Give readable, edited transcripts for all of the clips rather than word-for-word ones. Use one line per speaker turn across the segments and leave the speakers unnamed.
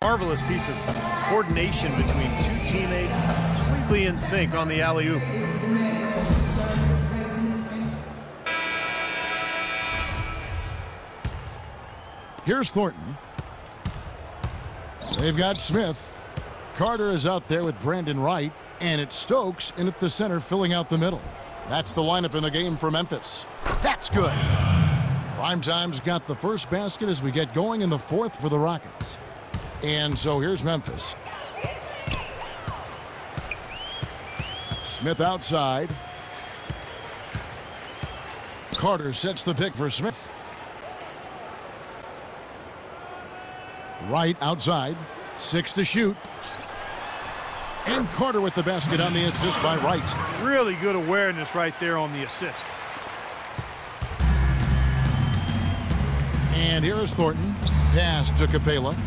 Marvelous piece of coordination between two teammates, completely in sync on the alley-oop.
Here's Thornton. They've got Smith. Carter is out there with Brandon Wright, and it's Stokes in at the center filling out the middle. That's the lineup in the game for Memphis. That's good. Primetime's got the first basket as we get going in the fourth for the Rockets. And so here's Memphis. Smith outside. Carter sets the pick for Smith. Wright outside. 6 to shoot. And Carter with the basket on the assist by Wright.
Really good awareness right there on the assist.
And here is Thornton. Pass to Capela.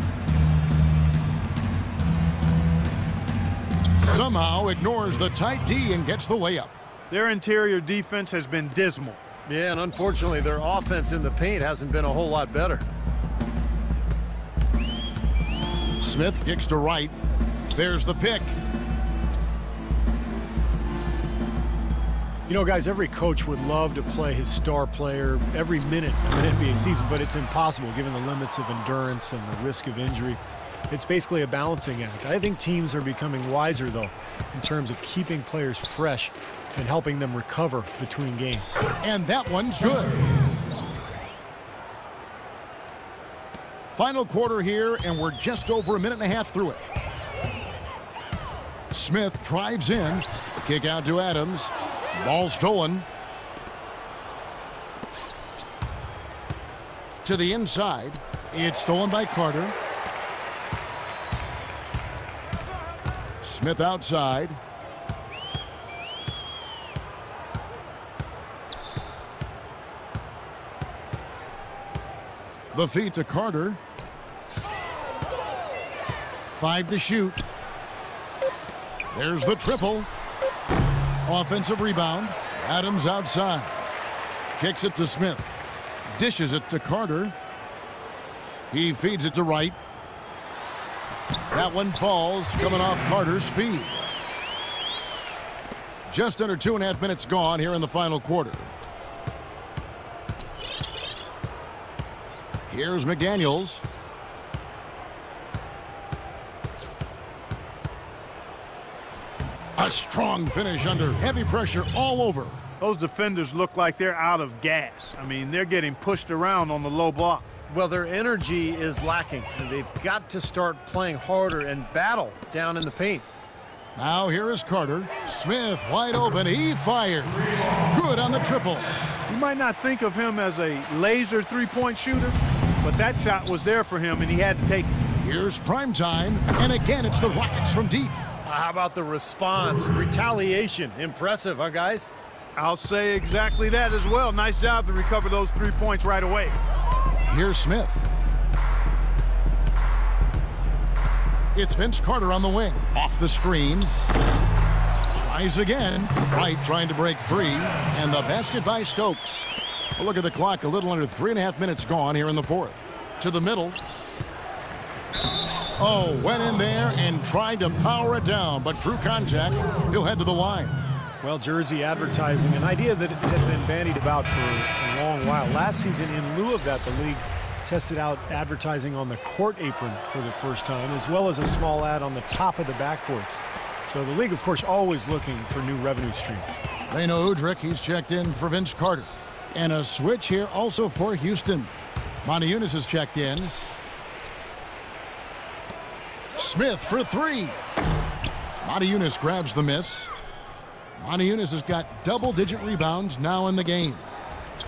Somehow ignores the tight D and gets the layup.
Their interior defense has been dismal.
Yeah, and unfortunately their offense in the paint hasn't been a whole lot better.
Smith kicks to Wright. There's the pick.
You know, guys, every coach would love to play his star player every minute of an NBA season, but it's impossible given the limits of endurance and the risk of injury. It's basically a balancing act. I think teams are becoming wiser, though, in terms of keeping players fresh and helping them recover between games.
And that one's good. Final quarter here, and we're just over a minute and a half through it. Smith drives in. Kick out to Adams. Ball stolen. To the inside. It's stolen by Carter. Smith outside. The feed to Carter. 5 to shoot. There's the triple. Offensive rebound. Adams outside. Kicks it to Smith. Dishes it to Carter. He feeds it to Wright. That one falls, coming off Carter's feed. Just under 2.5 minutes gone here in the final quarter. Here's McDaniels. A strong finish under heavy pressure all over.
Those defenders look like they're out of gas. I mean, they're getting pushed around on the low block.
Well, their energy is lacking. They've got to start playing harder and battle down in the paint.
Now here is Carter. Smith wide open. He fires. Good on the triple.
You might not think of him as a laser three-point shooter, but that shot was there for him, and he had to take it.
Here's Primetime, and again it's the Rockets from deep.
How about the response? Retaliation. Impressive, huh, guys?
I'll say exactly that as well. Nice job to recover those 3 points right away.
Here's Smith. It's Vince Carter on the wing. Off the screen. Tries again. Wright trying to break free. And the basket by Stokes. Well, look at the clock. A little under 3.5 minutes gone here in the fourth. To the middle. Oh, went in there and tried to power it down, but true contact. He'll head to the line.
Well, jersey advertising, an idea that had been bandied about for a long while. Last season, in lieu of that, the league tested out advertising on the court apron for the first time, as well as a small ad on the top of the backboards. So the league, of course, always looking for new revenue streams.
Leno Udrich, he's checked in for Vince Carter. And a switch here also for Houston. Montejunas is checked in. Smith for 3. Montejunas grabs the miss. Montejunas has got double-digit rebounds now in the game.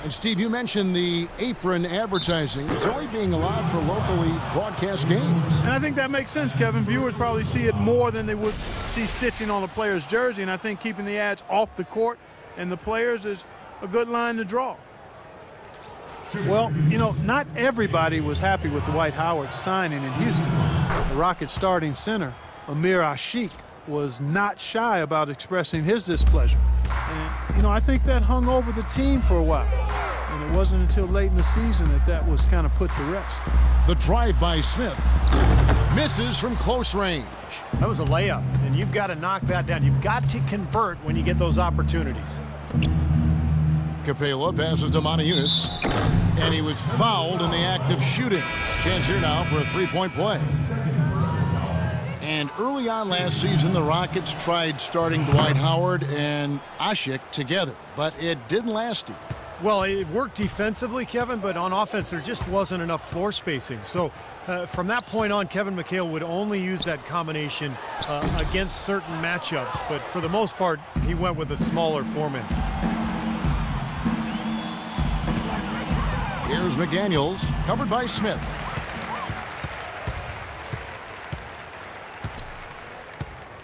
And, Steve, you mentioned the apron advertising. It's only being allowed for locally broadcast games.
And I think that makes sense, Kevin. Viewers probably see it more than they would see stitching on a player's jersey. And I think keeping the ads off the court and the players is a good line to draw. Well, you know, not everybody was happy with Dwight Howard's signing in Houston. The Rockets starting center, Amir Ashiq, was not shy about expressing his displeasure. And, you know, I think that hung over the team for a while. And it wasn't until late in the season that that was kind of put to rest.
The drive by Smith. Misses from close range.
That was a layup, and you've got to knock that down. You've got to convert when you get those opportunities.
Capela passes to Moniunas, and he was fouled in the act of shooting. Chance here now for a three-point play. And early on last season, the Rockets tried starting Dwight Howard and Ashik together, but it didn't last.
Well, it worked defensively, Kevin, but on offense, there just wasn't enough floor spacing. So from that point on, Kevin McHale would only use that combination against certain matchups. But for the most part, he went with a smaller format.
Here's McDaniels, covered by Smith.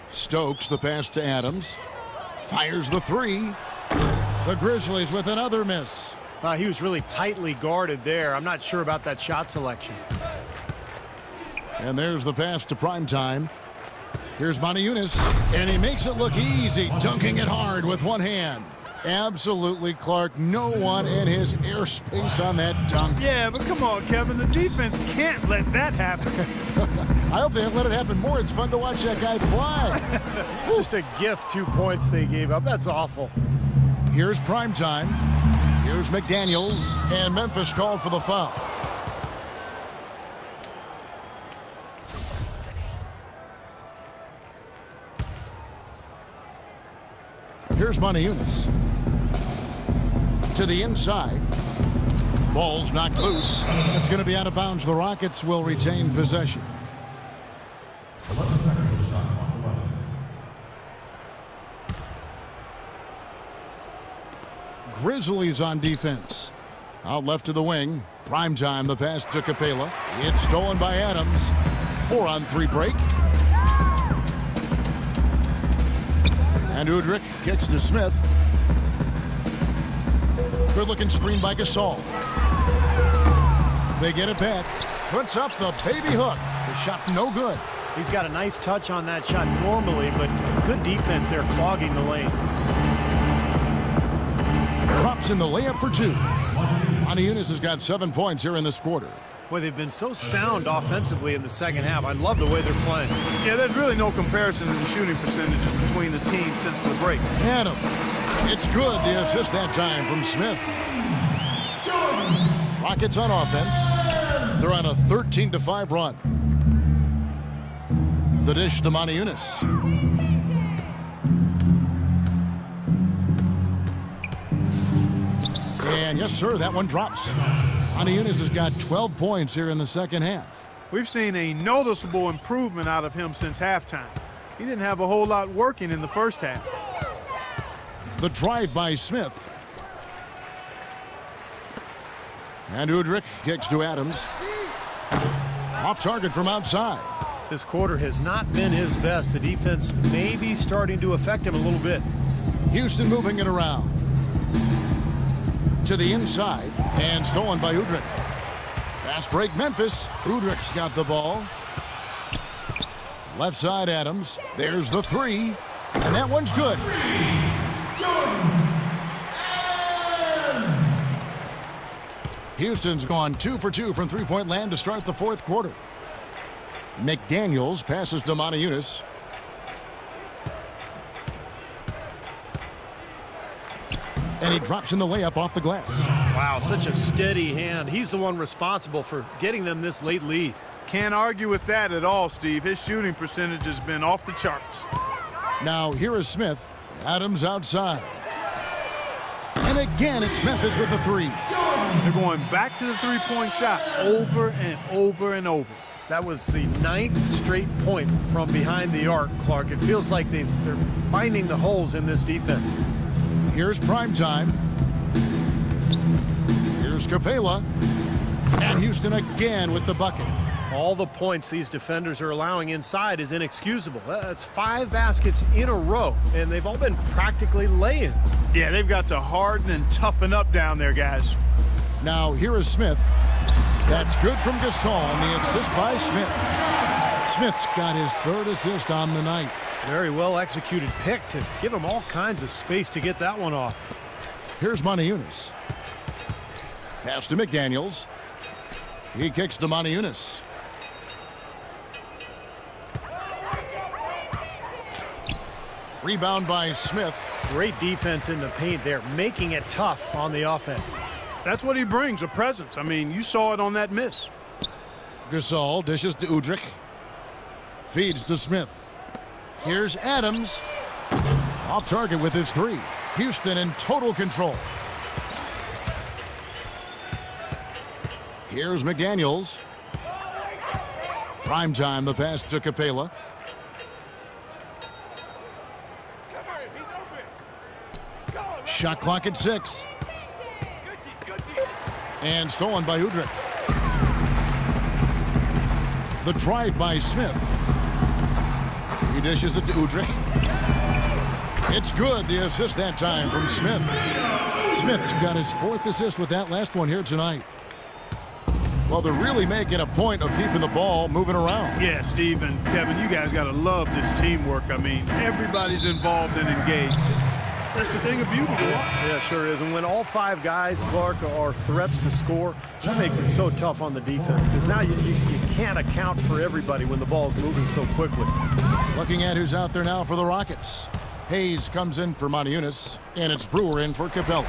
Stokes, the pass to Adams. Fires the three. The Grizzlies with another miss.
He was really tightly guarded there. I'm not sure about that shot selection.
And there's the pass to Primetime. Here's Moniunas, and he makes it look easy, dunking it hard with one hand. Absolutely, Clark. No one in his airspace on that dunk.
Yeah, but come on, Kevin. The defense can't let that happen.
I hope they let it happen more. It's fun to watch that guy fly.
Just a gift, 2 points they gave up. That's awful.
Here's Primetime. Here's McDaniels, and Memphis called for the foul. Here's Moniunas. To the inside. Ball's knocked loose. It's going to be out of bounds. The Rockets will retain possession. Grizzlies on defense. Out left to the wing. Primetime, the pass to Capela. It's stolen by Adams. 4-on-3 break. And Udrich kicks to Smith. Good-looking screen by Gasol. They get it back. Puts up the baby hook. The shot no good.
He's got a nice touch on that shot normally, but good defense there clogging the lane.
Drops in the layup for two. Moniunas has got 7 points here in this quarter.
Boy, they've been so sound offensively in the second half. I love the way they're playing.
Yeah, there's really no comparison in the shooting percentages between the teams since the break.
Adams. It's good. The assist that time from Smith. Rockets on offense. They're on a 13-5 run. The dish to Moniunas. And yes, sir, that one drops. Moniunas has got 12 points here in the second half.
We've seen a noticeable improvement out of him since halftime. He didn't have a whole lot working in the first half.
The drive by Smith. And Udrich kicks to Adams. Off target from outside.
This quarter has not been his best. The defense may be starting to affect him a little bit.
Houston moving it around. To the inside, and stolen by Udrich. Fast break, Memphis. Udrich's got the ball. Left side, Adams. There's the three, and that one's good. Houston's gone 2 for 2 from three-point land to start the fourth quarter. McDaniels passes to Moniunas. And he drops in the layup off the glass.
Wow, such a steady hand. He's the one responsible for getting them this late lead.
Can't argue with that at all, Steve. His shooting percentage has been off the charts.
Now here is Smith. Adams outside. And again, it's Memphis with the three.
They're going back to the three-point shot over and over and over.
That was the 9th straight point from behind the arc, Clark. It feels like they're finding the holes in this defense.
Here's Primetime. Here's Capela. And Houston again with the bucket.
All the points these defenders are allowing inside is inexcusable. That's 5 baskets in a row, and they've all been practically lay-ins.
Yeah, they've got to harden and toughen up down there, guys.
Now here is Smith. That's good from Gasol, and the assist by Smith. Smith's got his 3rd assist on the night.
Very well executed pick to give him all kinds of space to get that one off.
Here's Moniunas. Pass to McDaniels. He kicks to Moniunas. Rebound by Smith.
Great defense in the paint there, making it tough on the offense.
That's what he brings, a presence. I mean, you saw it on that miss.
Gasol dishes to Udrich. Feeds to Smith. Here's Adams. Off target with his three. Houston in total control. Here's McDaniels. Prime time, the pass to Capela. Shot clock at 6. And stolen by Udrich. The drive by Smith. He dishes it to Udrich. It's good. The assist that time from Smith. Smith's got his 4th assist with that last one here tonight. Well, they're really making a point of keeping the ball moving around.
Yeah, Steve and Kevin, you guys got to love this teamwork. I mean, everybody's involved and engaged. That's the thing of beauty to watch.
Yeah, sure is. And when all 5 guys, Clark, are threats to score, that makes it so tough on the defense. Because now you can't account for everybody when the ball's moving so quickly.
Looking at who's out there now for the Rockets. Hayes comes in for Moniunas, and it's Brewer in for Capela.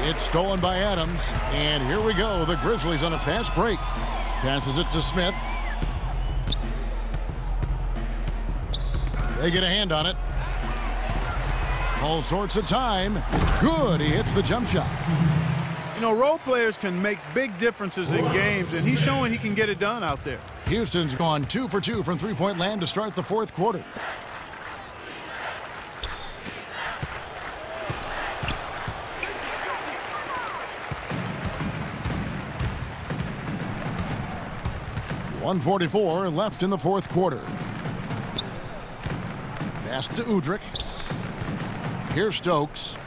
It's stolen by Adams, and here we go. The Grizzlies on a fast break. Passes it to Smith. They get a hand on it. All sorts of time. Good. He hits the jump shot.
You know, role players can make big differences in games, and he's showing he can get it done out there.
Houston's gone 2 for 2 from three-point land to start the 4th quarter. .144 left in the 4th quarter. Pass to Udrich. Here's Stokes.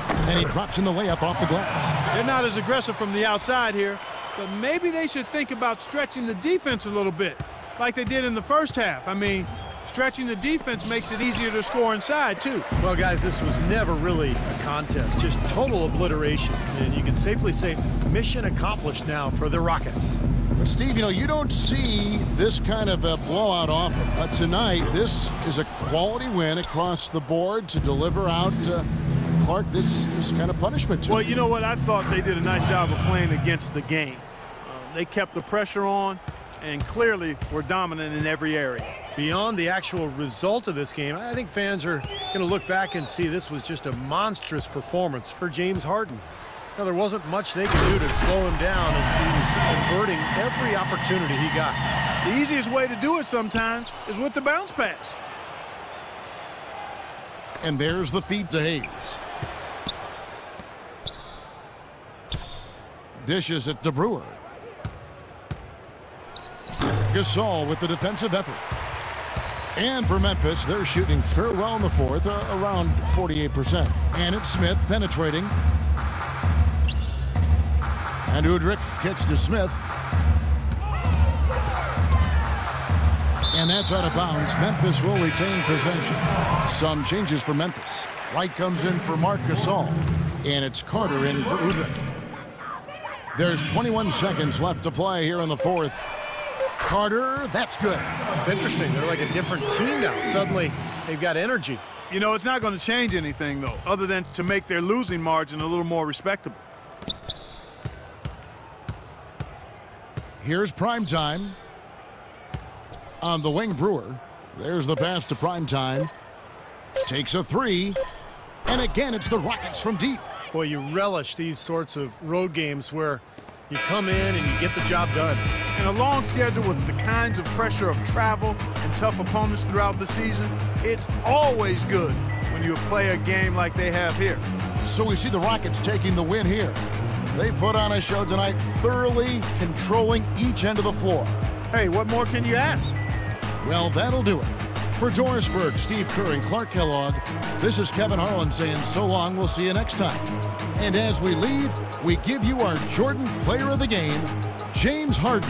And he drops in the layup off the glass.
They're not as aggressive from the outside here, but maybe they should think about stretching the defense a little bit, like they did in the first half. I mean, stretching the defense makes it easier to score inside, too.
Well, guys, this was never really a contest, just total obliteration. And you can safely say mission accomplished now for the Rockets.
But, Steve, you know, you don't see this kind of a blowout often. But tonight, this is a quality win across the board to deliver out, Clark, this kind of punishment.
Well, you know what? I thought they did a nice job of playing against the game. They kept the pressure on and clearly were dominant in every area.
Beyond the actual result of this game, I think fans are going to look back and see this was just a monstrous performance for James Harden. Now, there wasn't much they could do to slow him down as he was converting every opportunity he got.
The easiest way to do it sometimes is with the bounce pass.
And there's the feed to Hayes. Dishes it to Brewer. Gasol with the defensive effort. And for Memphis, they're shooting fairly well in the 4th, around 48%. And it's Smith penetrating. And Udrich kicks to Smith. And that's out of bounds. Memphis will retain possession. Some changes for Memphis. Wright comes in for Marc Gasol. And it's Carter in for Udrich. There's 21 seconds left to play here in the 4th. Carter, that's good.
It's interesting. They're like a different team now. Suddenly, they've got energy.
You know, it's not going to change anything, though, other than to make their losing margin a little more respectable.
Here's Prime Time. On the wing, Brewer. There's the pass to Prime Time. Takes a 3. And again, it's the Rockets from deep.
Boy, you relish these sorts of road games where you come in and you get the job done.
In a long schedule with the kinds of pressure of travel and tough opponents throughout the season, it's always good when you play a game like they have here.
So we see the Rockets taking the win here. They put on a show tonight, thoroughly controlling each end of the floor.
Hey, what more can you ask?
Well, that'll do it. For Doris Berg, Steve Kerr, and Clark Kellogg, this is Kevin Harlan saying so long. We'll see you next time. And as we leave, we give you our Jordan Player of the Game, James Harden.